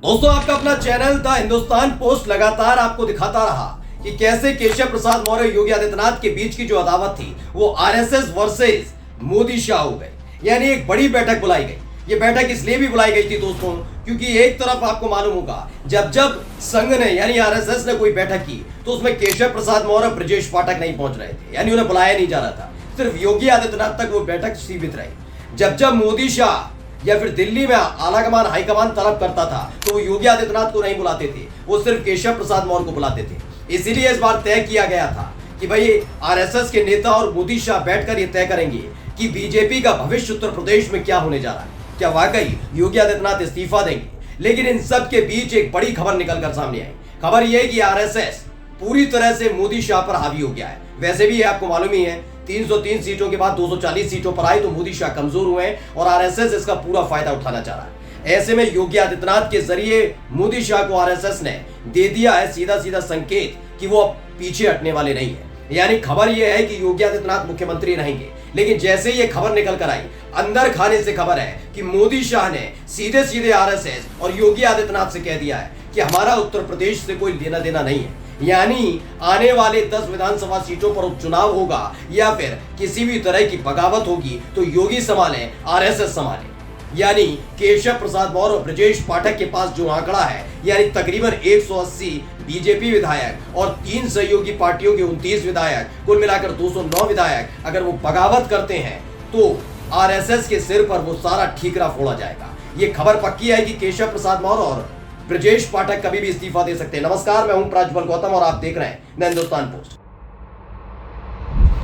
दोस्तों, आपका अपना चैनल द हिंदुस्तान पोस्ट लगातार आपको दिखाता रहा कि कैसे केशव प्रसाद मौर्य योगी आदित्यनाथ के बीच की जो अदावत थी वो आरएसएस वर्सेस मोदी शाह हो गई। यानी एक बड़ी बैठक बुलाई गई। ये बैठक इसलिए भी बुलाई गई थी दोस्तों, क्योंकि एक तरफ आपको मालूम होगा जब जब संघ ने यानी आरएसएस ने कोई बैठक की तो उसमें केशव प्रसाद मौर्य और ब्रजेश पाठक नहीं पहुंच रहे थे, यानी उन्हें बुलाया नहीं जा रहा था। सिर्फ योगी आदित्यनाथ तक वो बैठक सीमित रही। जब जब मोदी शाह या फिर दिल्ली में आलाकमान हाईकमान तलब करता था तो वो योगी आदित्यनाथ को नहीं बुलाते थे, वो सिर्फ केशव प्रसाद मौर्य को बुलाते थे। इसीलिए इस बार तय किया गया था कि भाई आरएसएस के नेता और मोदी शाह बैठकर ये तय करेंगे कि बीजेपी का भविष्य उत्तर प्रदेश में क्या होने जा रहा है, क्या वाकई योगी आदित्यनाथ इस्तीफा देंगे। लेकिन इन सब के बीच एक बड़ी खबर निकलकर सामने आई। खबर यह है कि आरएसएस पूरी तरह से मोदी शाह पर हावी हो गया है। वैसे भी आपको मालूम ही है 303 सीटों के बाद 240 सीटों पर आई तो मोदी शाह कमजोर हुए हैं और आरएसएस इसका पूरा फायदा उठाना चाह रहा है। ऐसे में योगी आदित्यनाथ के जरिए मोदी शाह को आरएसएस ने दे दिया है सीधा सीधा संकेत कि वो अब पीछे हटने वाले नहीं है। यानी खबर यह है कि योगी आदित्यनाथ मुख्यमंत्री रहेंगे। लेकिन जैसे ये खबर निकल कर आई, अंदर खाने से खबर है कि मोदी शाह ने सीधे सीधे आरएसएस और योगी आदित्यनाथ से कह दिया है कि हमारा उत्तर प्रदेश से कोई लेना देना नहीं है। यानी आने वाले 10 विधानसभा सीटों पर उपचुनाव होगा या फिर किसी भी तरह की बगावत होगी तो योगी संभाले, आरएसएस संभाले। यानी केशव प्रसाद मौर्य और ब्रजेश पाठक के पास जो आंकड़ा है यानी तकरीबन 180 बीजेपी विधायक और 3 सहयोगी पार्टियों के 29 विधायक, कुल मिलाकर 209 विधायक अगर वो बगावत करते हैं तो आरएसएस के सिर पर वो सारा ठीकरा फोड़ा जाएगा। ये खबर पक्की है कि केशव प्रसाद मौर्य और ब्रजेश पाठक कभी भी इस्तीफा दे सकते हैं। नमस्कार, मैं हूं प्राज्वल गौतम और आप देख रहे हैं द हिंदुस्तान पोस्ट।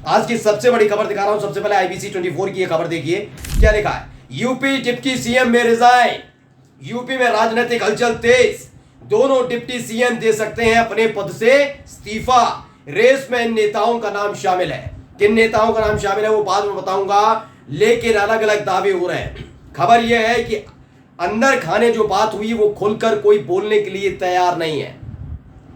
आज की सबसे बड़ी खबर दिखा रहा हूं। सबसे पहले IBC 24 की यह खबर देखिए, क्या लिखा है। यूपी डिप्टी सीएम में रिजाइन। यूपी में राजनीतिक हलचल तेज, दोनों डिप्टी सीएम दे सकते हैं अपने पद से इस्तीफा। रेस में इन नेताओं का नाम शामिल है। किन नेताओं का नाम शामिल है वो बाद में बताऊंगा, लेकिन अलग अलग दावे हो रहे हैं। खबर यह है कि अंदर खाने जो बात हुई वो खुलकर कोई बोलने के लिए तैयार नहीं है।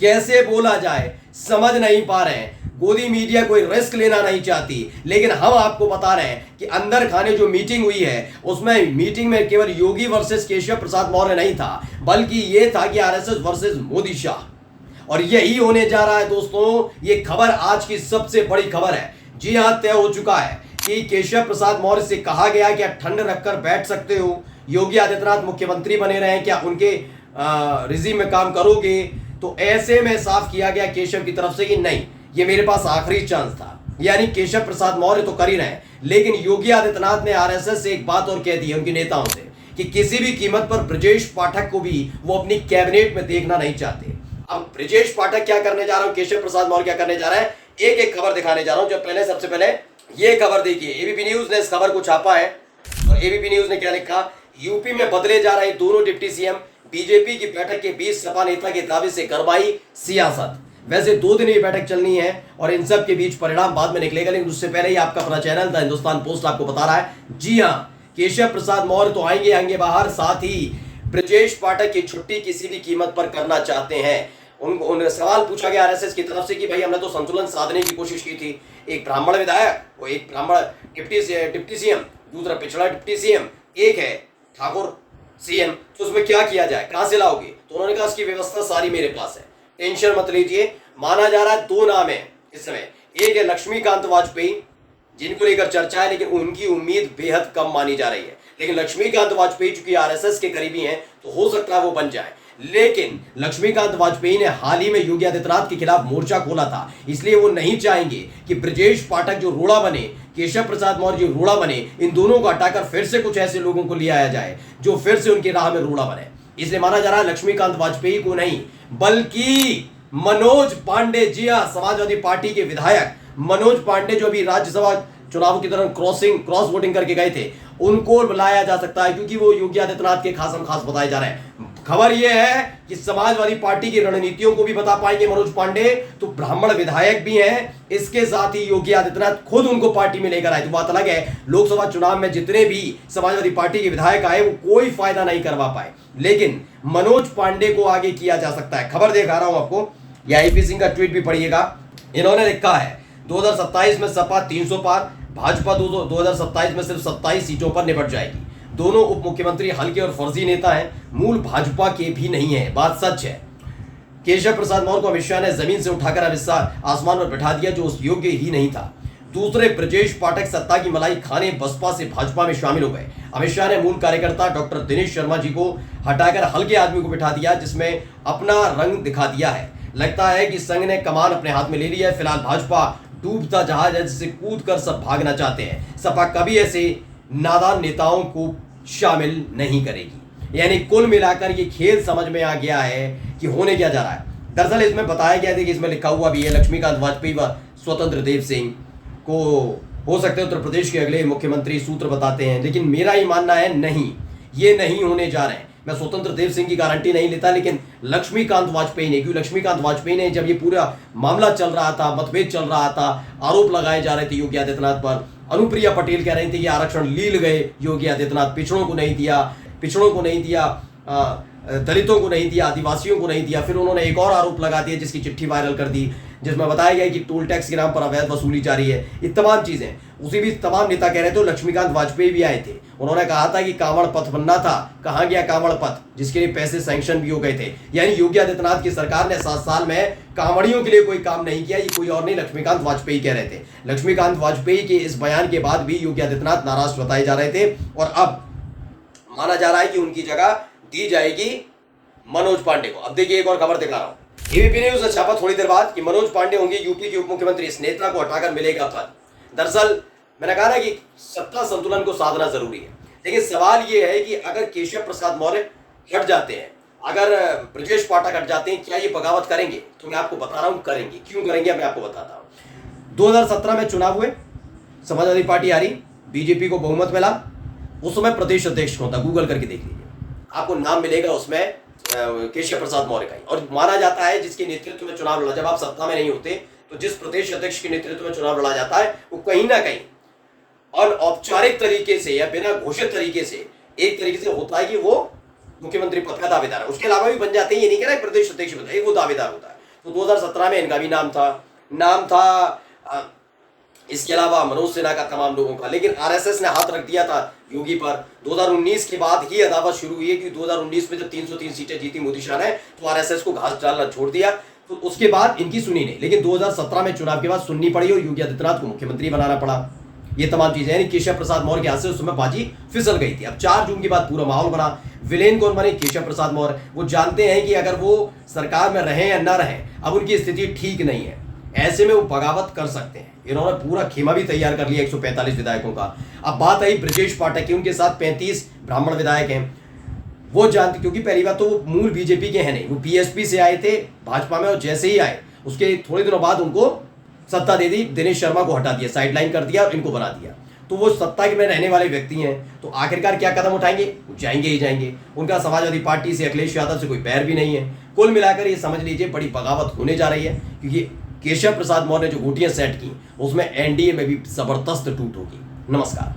कैसे बोला जाए समझ नहीं पा रहे हैं। गोदी मीडिया कोई रिस्क लेना नहीं चाहती, लेकिन हम आपको बता रहे हैं कि अंदर खाने जो मीटिंग हुई है उसमें मीटिंग में केवल योगी वर्सेस केशव प्रसाद मौर्य नहीं था, बल्कि ये था कि आरएसएस वर्सेस मोदी शाह। और यही होने जा रहा है दोस्तों। ये खबर आज की सबसे बड़ी खबर है। जी हां, तय हो चुका है कि केशव प्रसाद मौर्य से कहा गया कि आप ठंड रखकर बैठ सकते हो, योगी आदित्यनाथ मुख्यमंत्री बने रहे, क्या उनके रिजीम में काम करोगे। तो ऐसे में साफ किया गया केशव की तरफ से कि नहीं, ये मेरे पास आखिरी चांस था। यानी केशव प्रसाद मौर्य तो कर ही रहे हैं, लेकिन योगी आदित्यनाथ ने आरएसएस से एक बात और कह दी है उनके नेताओं से कि किसी भी कीमत पर ब्रजेश पाठक को भी वो अपनी कैबिनेट में देखना नहीं चाहते। अब ब्रजेश पाठक क्या करने जा रहा हूं, केशव प्रसाद मौर्य क्या करने जा रहा है, एक एक खबर दिखाने जा रहा हूं। जब सबसे पहले ये खबर देखिए, एबीपी न्यूज ने इस खबर को छापा है और एबीपी न्यूज ने क्या लिखा। यूपी में बदले जा रहे दोनों डिप्टी सीएम, बीजेपी की बैठक के बीच सपा नेता के दावे से गरमाई सियासत। वैसे 2 दिन ये बैठक चलनी है और इन सब के बीच परिणाम बाद में निकलेगा, लेकिन उससे पहले ही आपका अपना चैनल द हिंदुस्तान पोस्ट आपको बता रहा है। जी हां, केशव प्रसाद मौर्य तो आएंगे बाहर, साथ ही ब्रजेश पाठक की छुट्टी किसी भी कीमत पर करना चाहते हैं। उन सवाल पूछा गया आरएसएस की तरफ से कि भाई हमने तो संतुलन साधने की कोशिश की थी, एक ब्राह्मण विधायक और एक ब्राह्मण डिप्टी सीएम, दूसरा पिछड़ा डिप्टी सीएम, एक है ठाकुर सीएम, तो उसमें क्या किया जाए, कहां से लाओगे। तो उन्होंने कहा इसकी व्यवस्था सारी मेरे पास है, टेंशन मत लीजिए। माना जा रहा है 2 नाम है इस समय, एक है लक्ष्मीकांत वाजपेयी जिनको लेकर चर्चा है, लेकिन उनकी उम्मीद बेहद कम मानी जा रही है। लेकिन लक्ष्मीकांत वाजपेयी चूंकि आरएसएस के करीबी हैं तो हो सकता है वो बन जाए। लेकिन लक्ष्मीकांत वाजपेयी ने हाल ही में योगी आदित्यनाथ के खिलाफ मोर्चा खोला था, इसलिए वो नहीं चाहेंगे कि ब्रजेश पाठक जो रोड़ा बने, केशव प्रसाद मौर्य जो रोड़ा बने, इन दोनों को हटाकर फिर से कुछ ऐसे लोगों को ले आया जाए जो फिर से उनकी राह में रोड़ा बने। इसलिए माना जा रहा है लक्ष्मीकांत वाजपेयी को नहीं बल्कि मनोज पांडे, जी हां, समाजवादी पार्टी के विधायक मनोज पांडे जो अभी राज्यसभा चुनाव की दौरान क्रॉस वोटिंग करके गए थे, उनको बुलाया जा सकता है, क्योंकि वो योगी आदित्यनाथ के खासम खास बताए जा रहे हैं। खबर यह है कि समाजवादी पार्टी की रणनीतियों को भी बता पाएंगे मनोज पांडे, तो ब्राह्मण विधायक भी हैं। इसके साथ ही योगी आदित्यनाथ खुद उनको पार्टी में लेकर आए। तो बात अलग है, लोकसभा चुनाव में जितने भी समाजवादी पार्टी के विधायक आए वो कोई फायदा नहीं करवा पाए, लेकिन मनोज पांडे को आगे किया जा सकता है। खबर दिखा रहा हूं आपको, यह आईपी सिंह का ट्वीट भी पढ़िएगा। इन्होंने लिखा है 2027 में सपा 300 पार, भाजपा 2027 में सिर्फ 27 सीटों पर निपट जाएगी। दोनों उप मुख्यमंत्री हल्के और फर्जी नेता हैं, मूल भाजपा के भी नहीं है। बात सच है। केशव प्रसाद मौर्य को अमित शाह ने जमीन से उठाकर आसमान पर बैठा दिया, जो उस योग्य ही नहीं था। दूसरे ब्रजेश पाठक सत्ता की मलाई खाने बसपा से भाजपा में शामिल हो गए। अमित शाह ने मूल कार्यकर्ता डॉक्टर दिनेश शर्मा जी को हटाकर हल्के आदमी को बिठा दिया, जिसमें अपना रंग दिखा दिया है। लगता है कि संघ ने कमान अपने हाथ में ले लिया है। फिलहाल भाजपा डूबता जहाज है, जिससे कूद कर सब भागना चाहते हैं। सपा कभी ऐसे नादान नेताओं को शामिल नहीं करेगी। यानी कुल मिलाकर ये खेल समझ में आ गया है कि होने क्या जा रहा है। दरअसल इसमें बताया गया था कि इसमें लिखा हुआ भी है, लक्ष्मीकांत वाजपेयी व स्वतंत्र देव सिंह को हो सकते हैं उत्तर प्रदेश के अगले मुख्यमंत्री, सूत्र बताते हैं। लेकिन मेरा ही मानना है नहीं, ये नहीं होने जा रहे हैं। मैं स्वतंत्र देव सिंह की गारंटी नहीं लेता, लेकिन लक्ष्मीकांत वाजपेयी ने, क्योंकि लक्ष्मीकांत वाजपेयी ने जब ये पूरा मामला चल रहा था, मतभेद चल रहा था, आरोप लगाए जा रहे थे योगी आदित्यनाथ पर, अनुप्रिया पटेल कह रही थी कि आरक्षण लील गए योगी आदित्यनाथ, पिछड़ों को नहीं दिया, दलितों को नहीं दिया, आदिवासियों को नहीं दिया। फिर उन्होंने एक और आरोप लगा दिया जिसकी चिट्ठी वायरल कर दी, जिसमें बताया गया कि टोल टैक्स के नाम पर अवैध वसूली जारी है। ये तमाम चीजें, उसी भी तमाम नेता कह रहे थे। लक्ष्मीकांत वाजपेयी भी आए थे, उन्होंने कहा था कि कांवड़ पथ बनना था, कहां गया कांवड़ पथ, जिसके लिए पैसे सैंक्शन भी हो गए थे। यानी योगी आदित्यनाथ की सरकार ने 7 साल में कांवड़ियों के लिए कोई काम नहीं किया। ये कोई और नहीं, लक्ष्मीकांत वाजपेयी कह रहे थे। लक्ष्मीकांत वाजपेयी के इस बयान के बाद भी योगी आदित्यनाथ नाराज बताए जा रहे थे, और अब माना जा रहा है कि उनकी जगह दी जाएगी मनोज पांडे को। अब देखिए एक और खबर दिखा रहा हूं, एबीपी न्यूज ने छापा थोड़ी देर बाद कि मनोज पांडे होंगे यूपी के उप मुख्यमंत्री, इस नेता को हटाकर मिलेगा पद। दरअसल मैंने कहा ना कि सत्ता संतुलन को साधना जरूरी है, लेकिन सवाल यह है कि अगर केशव प्रसाद मौर्य हट जाते हैं, अगर ब्रजेश पाठक हट जाते हैं, क्या ये बगावत करेंगे? तो मैं आपको बता रहा हूं करेंगे। क्यों करेंगे मैं आपको बताता हूं। 2017 में चुनाव हुए, समाजवादी पार्टी हारी, बीजेपी को बहुमत मिला। उस समय प्रदेश अध्यक्ष कौन था? गूगल करके देख लीजिए, आपको नाम मिलेगा उसमें केशव प्रसाद मौर्य का ही। और माना जाता है जिसके नेतृत्व में चुनाव लड़ा, जब आप सत्ता में नहीं होते तो जिस प्रदेश अध्यक्ष के नेतृत्व में चुनाव लड़ा जाता है, वो कहीं ना कहीं अनौपचारिक तरीके से या बिना घोषित तरीके से एक तरीके से होता है कि वो मुख्यमंत्री पद का दावेदार है। उसके अलावा भी बन जाते हैं, ये नहीं कह रहा प्रदेश अध्यक्ष बनता है, वो दावेदार होता है। तो 2017 में इनका भी नाम था। इसके अलावा मनोज सिन्हा का, तमाम लोगों का। लेकिन आरएसएस ने हाथ रख दिया था योगी पर। 2019 के बाद ही अदावत शुरू हुई है, कि 2019 में जब 303 सीटें जीती मोदी शाह ने, तो आरएसएस को घास डालना छोड़ दिया। तो उसके बाद इनकी सुनी नहीं, लेकिन 2017 में चुनाव के बाद सुननी पड़ी और योगी आदित्यनाथ को मुख्यमंत्री बनाना पड़ा। ये तमाम चीजें, यानी केशव प्रसाद मौर्य के हाथ से उस समय बाजी फिसल गई थी। अब 4 जून के बाद पूरा माहौल बना। विलेन कौन बने? केशव प्रसाद मौर्य। वो जानते हैं कि अगर वो सरकार में रहें या ना रहें, अब उनकी स्थिति ठीक नहीं है, ऐसे में वो बगावत कर सकते हैं। इन्होंने पूरा खेमा भी तैयार कर लिया 145 विधायकों का। अब बात आई ब्रजेश पाठक की, उनके साथ 35 ब्राह्मण विधायक हैं। वो जानते, क्योंकि पहली बात तो वो मूल बीजेपी के हैं नहीं, वो बीएसपी से आए थे भाजपा में, और जैसे ही आए उसके थोड़े दिनों बाद उनको सत्ता दे दी, दिनेश शर्मा को हटा दिया, साइडलाइन कर दिया और इनको बना दिया। तो वो सत्ता में रहने वाले व्यक्ति हैं, तो आखिरकार क्या कदम उठाएंगे? वो जाएंगे ही जाएंगे। उनका समाजवादी पार्टी से, अखिलेश यादव से कोई बैर भी नहीं है। कुल मिलाकर ये समझ लीजिए बड़ी बगावत होने जा रही है, क्योंकि केशव प्रसाद मौर्य ने जो गोटियां सेट की, उसमें एनडीए में भी जबरदस्त टूट होगी। नमस्कार।